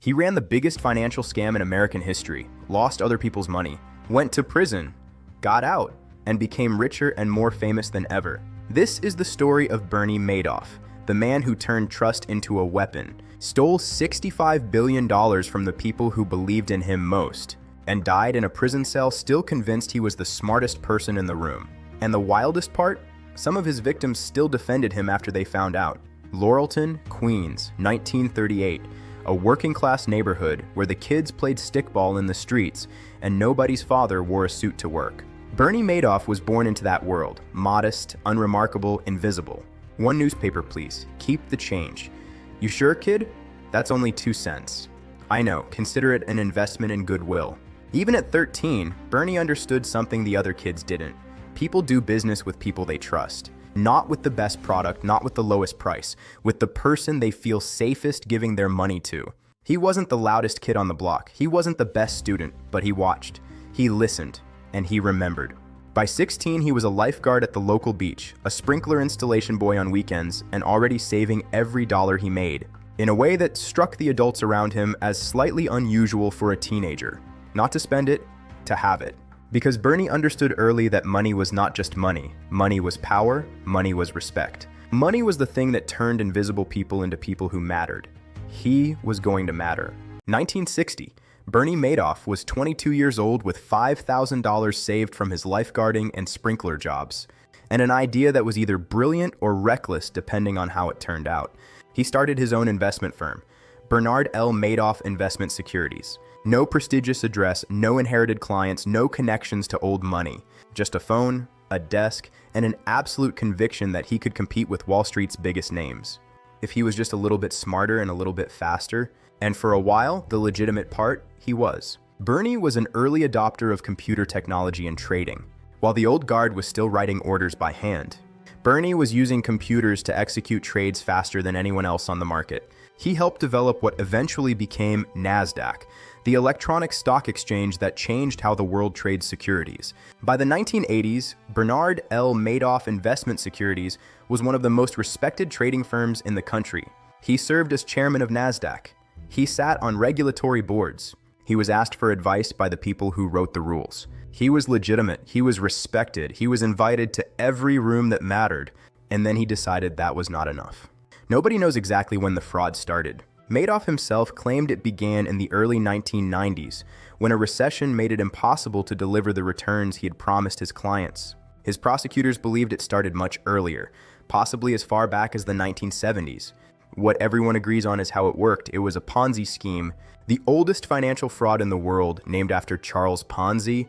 He ran the biggest financial scam in American history, lost other people's money, went to prison, got out, and became richer and more famous than ever. This is the story of Bernie Madoff, the man who turned trust into a weapon, stole $65 billion from the people who believed in him most, and died in a prison cell still convinced he was the smartest person in the room. And the wildest part? Some of his victims still defended him after they found out. Laurelton, Queens, 1938. A working-class neighborhood where the kids played stickball in the streets and nobody's father wore a suit to work. Bernie Madoff was born into that world, modest, unremarkable, invisible. One newspaper, please. Keep the change. You sure, kid? That's only 2 cents. I know, consider it an investment in goodwill. Even at 13, Bernie understood something the other kids didn't. People do business with people they trust. Not with the best product, not with the lowest price, with the person they feel safest giving their money to. He wasn't the loudest kid on the block. He wasn't the best student, but he watched. He listened, and he remembered. By 16, he was a lifeguard at the local beach, a sprinkler installation boy on weekends, and already saving every dollar he made, in a way that struck the adults around him as slightly unusual for a teenager. Not to spend it, to have it. Because Bernie understood early that money was not just money. Money was power, money was respect. Money was the thing that turned invisible people into people who mattered. He was going to matter. 1960, Bernie Madoff was 22 years old with $5,000 saved from his lifeguarding and sprinkler jobs, and an idea that was either brilliant or reckless depending on how it turned out. He started his own investment firm, Bernard L. Madoff Investment Securities. No prestigious address, no inherited clients, no connections to old money. Just a phone, a desk, and an absolute conviction that he could compete with Wall Street's biggest names. If he was just a little bit smarter and a little bit faster, and for a while, the legitimate part, he was. Bernie was an early adopter of computer technology and trading, while the old guard was still writing orders by hand. Bernie was using computers to execute trades faster than anyone else on the market. He helped develop what eventually became NASDAQ, the electronic stock exchange that changed how the world trades securities. By the 1980s, Bernard L. Madoff Investment Securities was one of the most respected trading firms in the country. He served as chairman of NASDAQ. He sat on regulatory boards. He was asked for advice by the people who wrote the rules. He was legitimate. He was respected. He was invited to every room that mattered. And then he decided that was not enough. Nobody knows exactly when the fraud started. Madoff himself claimed it began in the early 1990s, when a recession made it impossible to deliver the returns he had promised his clients. His prosecutors believed it started much earlier, possibly as far back as the 1970s. What everyone agrees on is how it worked. It was a Ponzi scheme, the oldest financial fraud in the world, named after Charles Ponzi,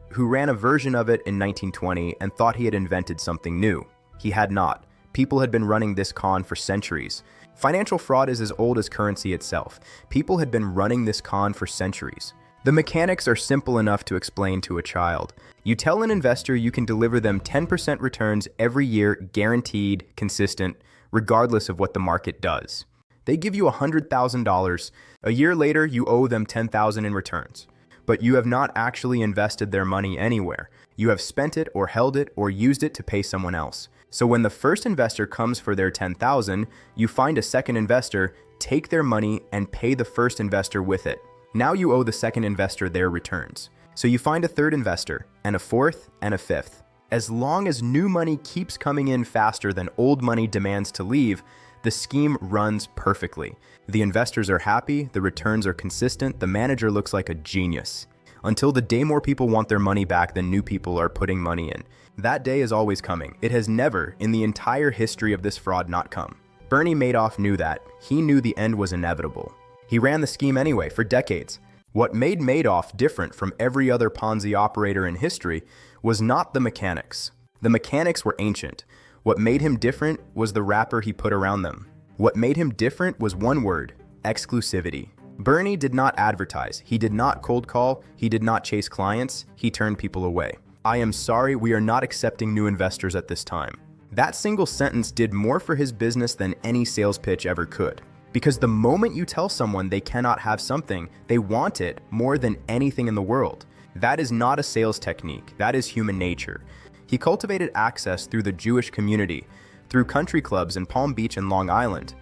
who ran a version of it in 1920 and thought he had invented something new. He had not. People had been running this con for centuries. Financial fraud is as old as currency itself. People had been running this con for centuries. The mechanics are simple enough to explain to a child. You tell an investor you can deliver them 10% returns every year, guaranteed, consistent, regardless of what the market does. They give you $100,000. A year later, you owe them $10,000 in returns. But you have not actually invested their money anywhere. You have spent it or held it or used it to pay someone else. So when the first investor comes for their $10,000, you find a second investor, take their money, and pay the first investor with it. Now you owe the second investor their returns. So you find a third investor, and a fourth, and a fifth. As long as new money keeps coming in faster than old money demands to leave, the scheme runs perfectly. The investors are happy, the returns are consistent, the manager looks like a genius. Until the day more people want their money back than new people are putting money in. That day is always coming. It has never, in the entire history of this fraud, not come. Bernie Madoff knew that. He knew the end was inevitable. He ran the scheme anyway for decades. What made Madoff different from every other Ponzi operator in history was not the mechanics. The mechanics were ancient. What made him different was the wrapper he put around them. What made him different was one word: exclusivity. Bernie did not advertise. He did not cold call. He did not chase clients. He turned people away. I am sorry, we are not accepting new investors at this time. That single sentence did more for his business than any sales pitch ever could. Because the moment you tell someone they cannot have something, they want it more than anything in the world. That is not a sales technique. That is human nature. He cultivated access through the Jewish community, through country clubs in Palm Beach and Long Island,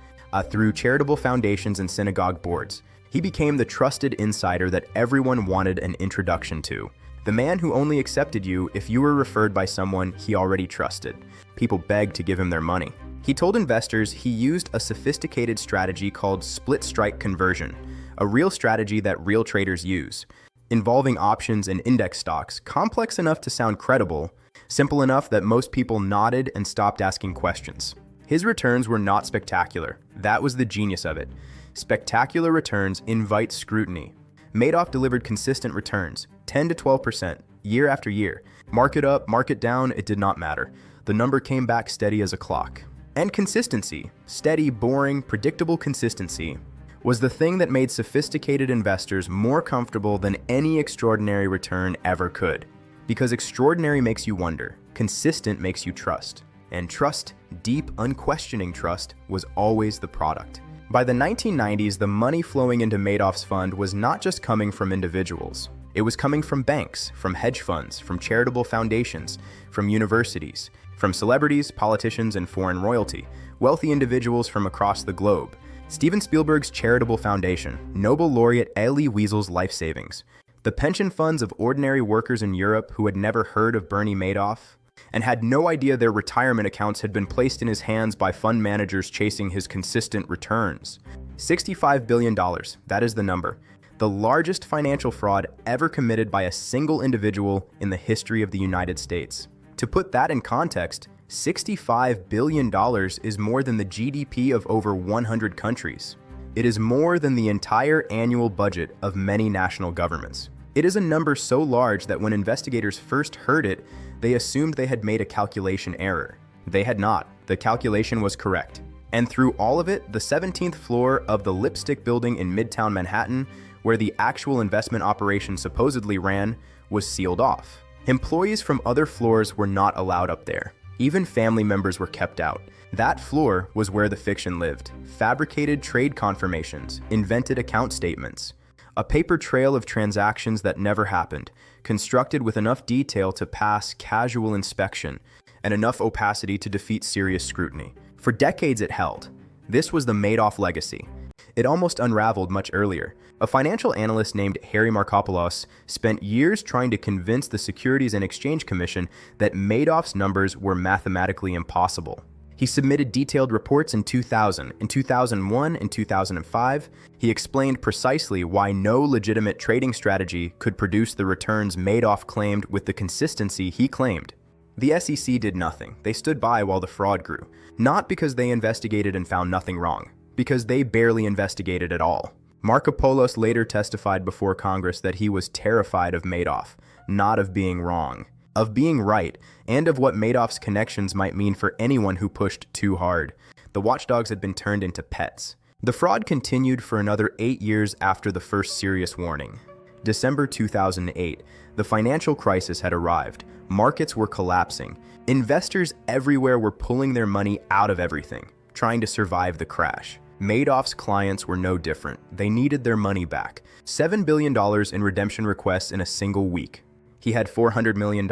through charitable foundations and synagogue boards. He became the trusted insider that everyone wanted an introduction to. The man who only accepted you if you were referred by someone he already trusted. People begged to give him their money. He told investors he used a sophisticated strategy called split strike conversion, a real strategy that real traders use, involving options and index stocks, complex enough to sound credible, simple enough that most people nodded and stopped asking questions. His returns were not spectacular. That was the genius of it. Spectacular returns invite scrutiny. Madoff delivered consistent returns, 10 to 12%, year after year. Market up, market down, it did not matter. The number came back steady as a clock. And consistency, steady, boring, predictable consistency, was the thing that made sophisticated investors more comfortable than any extraordinary return ever could. Because extraordinary makes you wonder, consistent makes you trust. And trust, deep, unquestioning trust, was always the product. By the 1990s, the money flowing into Madoff's fund was not just coming from individuals. It was coming from banks, from hedge funds, from charitable foundations, from universities, from celebrities, politicians, and foreign royalty, wealthy individuals from across the globe, Steven Spielberg's charitable foundation, Nobel laureate Elie Wiesel's life savings, the pension funds of ordinary workers in Europe who had never heard of Bernie Madoff, and had no idea their retirement accounts had been placed in his hands by fund managers chasing his consistent returns. $65 billion, that is the number. The largest financial fraud ever committed by a single individual in the history of the United States. To put that in context, $65 billion is more than the GDP of over 100 countries. It is more than the entire annual budget of many national governments. It is a number so large that when investigators first heard it, they assumed they had made a calculation error. They had not. The calculation was correct. And through all of it, the 17th floor of the Lipstick Building in Midtown Manhattan, where the actual investment operation supposedly ran, was sealed off. Employees from other floors were not allowed up there. Even family members were kept out. That floor was where the fiction lived. Fabricated trade confirmations, invented account statements, a paper trail of transactions that never happened, constructed with enough detail to pass casual inspection and enough opacity to defeat serious scrutiny. For decades it held. This was the Madoff legacy. It almost unraveled much earlier. A financial analyst named Harry Markopolos spent years trying to convince the Securities and Exchange Commission that Madoff's numbers were mathematically impossible. He submitted detailed reports in 2000, in 2001, and 2005. He explained precisely why no legitimate trading strategy could produce the returns Madoff claimed with the consistency he claimed. The SEC did nothing. They stood by while the fraud grew. Not because they investigated and found nothing wrong, because they barely investigated at all. Markopolos later testified before Congress that he was terrified of Madoff, not of being wrong, of being right, and of what Madoff's connections might mean for anyone who pushed too hard. The watchdogs had been turned into pets. The fraud continued for another 8 years after the first serious warning. December 2008, the financial crisis had arrived. Markets were collapsing. Investors everywhere were pulling their money out of everything, trying to survive the crash. Madoff's clients were no different. They needed their money back. $7 billion in redemption requests in a single week. He had $400 million.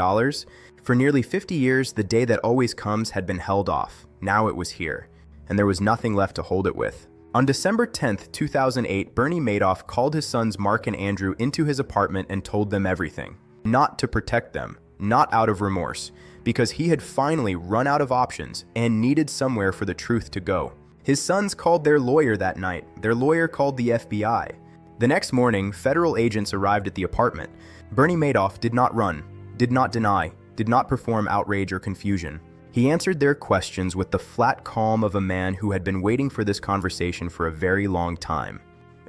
For nearly 50 years, the day that always comes had been held off. Now it was here, and there was nothing left to hold it with. On December 10, 2008, Bernie Madoff called his sons Mark and Andrew into his apartment and told them everything. Not to protect them, not out of remorse, because he had finally run out of options and needed somewhere for the truth to go. His sons called their lawyer that night. Their lawyer called the FBI. The next morning, federal agents arrived at the apartment. Bernie Madoff did not run, did not deny, did not perform outrage or confusion. He answered their questions with the flat calm of a man who had been waiting for this conversation for a very long time.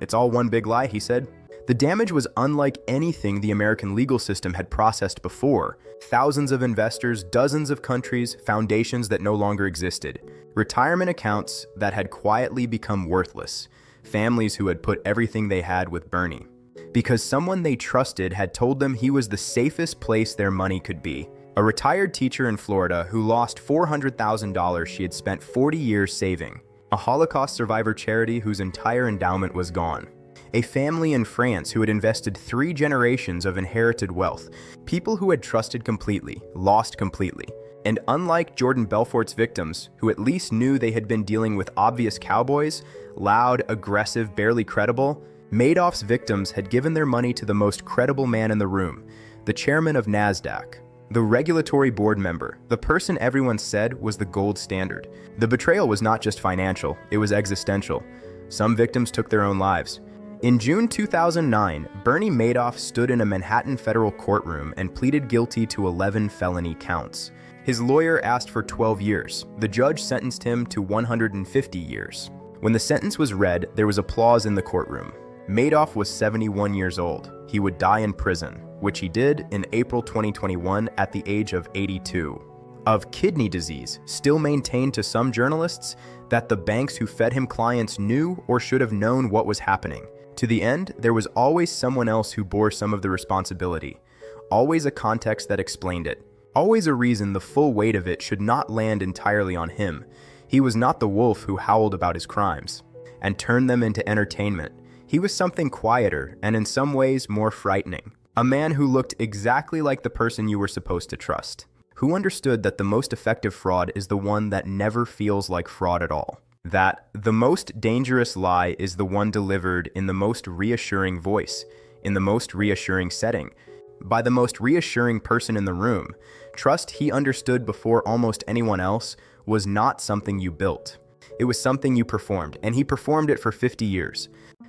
"It's all one big lie," he said. The damage was unlike anything the American legal system had processed before. Thousands of investors, dozens of countries, foundations that no longer existed, retirement accounts that had quietly become worthless, families who had put everything they had with Bernie, because someone they trusted had told them he was the safest place their money could be. A retired teacher in Florida who lost $400,000 she had spent 40 years saving. A Holocaust survivor charity whose entire endowment was gone. A family in France who had invested 3 generations of inherited wealth. People who had trusted completely, lost completely. And unlike Jordan Belfort's victims, who at least knew they had been dealing with obvious cowboys, loud, aggressive, barely credible, Madoff's victims had given their money to the most credible man in the room, the chairman of NASDAQ, the regulatory board member, the person everyone said was the gold standard. The betrayal was not just financial, it was existential. Some victims took their own lives. In June 2009, Bernie Madoff stood in a Manhattan federal courtroom and pleaded guilty to 11 felony counts. His lawyer asked for 12 years. The judge sentenced him to 150 years. When the sentence was read, there was applause in the courtroom. Madoff was 71 years old. He would die in prison, which he did in April 2021 at the age of 82. Of kidney disease, still maintained to some journalists that the banks who fed him clients knew or should have known what was happening. To the end, there was always someone else who bore some of the responsibility. Always a context that explained it. Always a reason the full weight of it should not land entirely on him. He was not the wolf who howled about his crimes and turned them into entertainment. He was something quieter and in some ways more frightening. A man who looked exactly like the person you were supposed to trust, who understood that the most effective fraud is the one that never feels like fraud at all. That the most dangerous lie is the one delivered in the most reassuring voice, in the most reassuring setting, by the most reassuring person in the room. Trust, he understood before almost anyone else, was not something you built. It was something you performed, and he performed it for 50 years.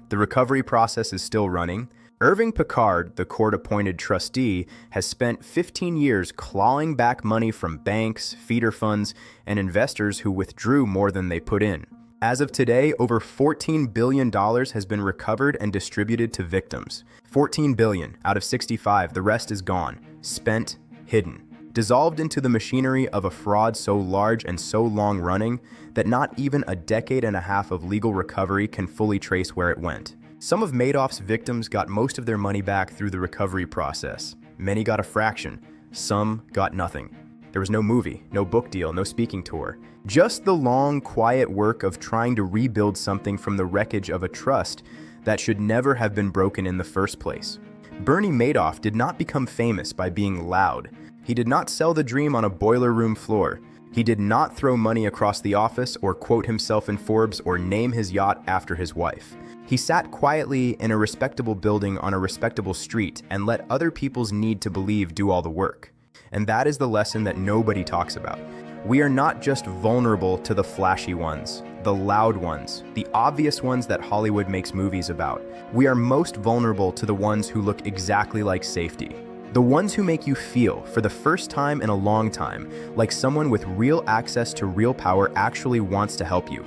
The recovery process is still running. Irving Picard, the court-appointed trustee, has spent 15 years clawing back money from banks, feeder funds, and investors who withdrew more than they put in. As of today, over $14 billion has been recovered and distributed to victims. $14 billion out of 65, the rest is gone, spent, hidden, dissolved into the machinery of a fraud so large and so long-running that not even a decade and a half of legal recovery can fully trace where it went. Some of Madoff's victims got most of their money back through the recovery process. Many got a fraction. Some got nothing. There was no movie, no book deal, no speaking tour. Just the long, quiet work of trying to rebuild something from the wreckage of a trust that should never have been broken in the first place. Bernie Madoff did not become famous by being loud. He did not sell the dream on a boiler room floor. He did not throw money across the office or quote himself in Forbes or name his yacht after his wife. He sat quietly in a respectable building on a respectable street and let other people's need to believe do all the work. And that is the lesson that nobody talks about. We are not just vulnerable to the flashy ones, the loud ones, the obvious ones that Hollywood makes movies about. We are most vulnerable to the ones who look exactly like safety. The ones who make you feel, for the first time in a long time, like someone with real access to real power actually wants to help you.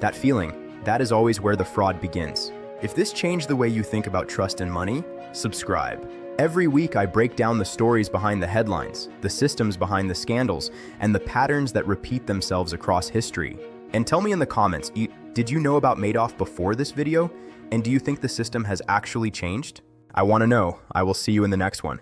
That feeling, that is always where the fraud begins. If this changed the way you think about trust and money, subscribe. Every week I break down the stories behind the headlines, the systems behind the scandals, and the patterns that repeat themselves across history. And tell me in the comments, did you know about Madoff before this video? And do you think the system has actually changed? I want to know. I will see you in the next one.